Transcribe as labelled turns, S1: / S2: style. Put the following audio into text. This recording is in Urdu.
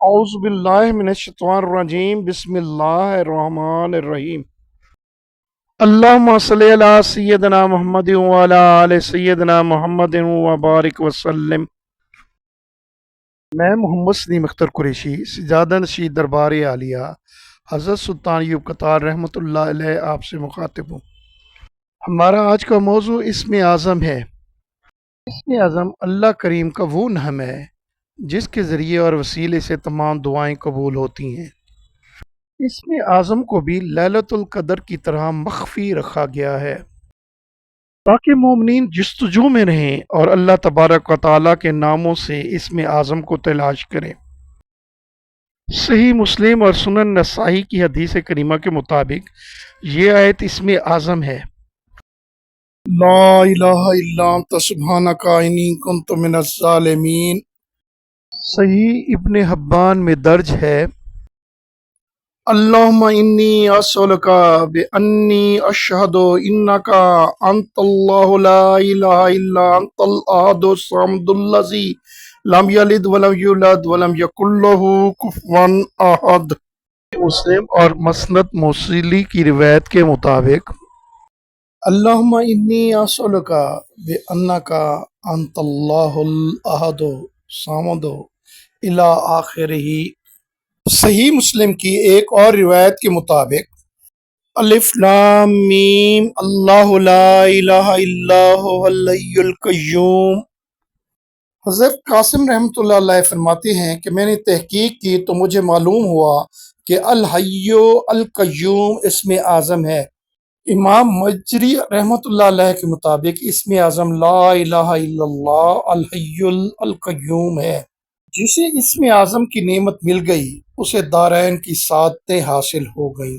S1: اعوذ باللہ من الشیطان الرجیم بسم اللہ الرحمن الرحیم اللہم صلی علی سیدنا محمد وعلی آل سیدنا محمد وبارک وسلم۔ میں محمد سلیم اختر قریشی سجادہ نشین دربار عالیہ حضرت سلطان ایوب قطار رحمۃ اللہ علیہ آپ سے مخاطب ہوں۔ ہمارا آج کا موضوع اسم اعظم ہے۔ اسم اعظم اللہ کریم کا وہ نام ہے جس کے ذریعے اور وسیلے سے تمام دعائیں قبول ہوتی ہیں۔ اسم اعظم کو بھی لیلۃ القدر کی طرح مخفی رکھا گیا ہے تاکہ مومنین جستجو میں رہیں اور اللہ تبارک و تعالیٰ کے ناموں سے اسم اعظم کو تلاش کریں۔ صحیح مسلم اور سنن نسائی کی حدیث کریمہ کے مطابق یہ آیت اسم اعظم ہے۔ لا الہ الا انت سبحانک انی کنت من الظالمین۔ صحیح ابن حبان میں درج ہے، اللہم انی اسألک بانی اشہد انک انت اللہ لا الہ الا انت الاحد الصمد الذی لم یلد ولم یولد ولم یکن لہ کفوا احد۔ مسلم اور مسند موصلی کی روایت کے مطابق اللہم انی اسألک بانک انت اللہ الاحد الصمد الی آخرہ۔ صحیح مسلم کی ایک اور روایت کے مطابق الف لام میم اللہ لا الہ الا هو الحی القیوم۔ حضرت قاسم رحمۃ اللہ علیہ فرماتے ہیں کہ میں نے تحقیق کی تو مجھے معلوم ہوا کہ الحی القیوم اسم اعظم ہے۔ امام مجری رحمۃ اللہ علیہ کے مطابق اسم اعظم لا الہ الا اللہ الحی القیوم ہے۔ جسے اسم اعظم کی نعمت مل گئی اسے دارین کی سعادتیں حاصل ہو گئیں۔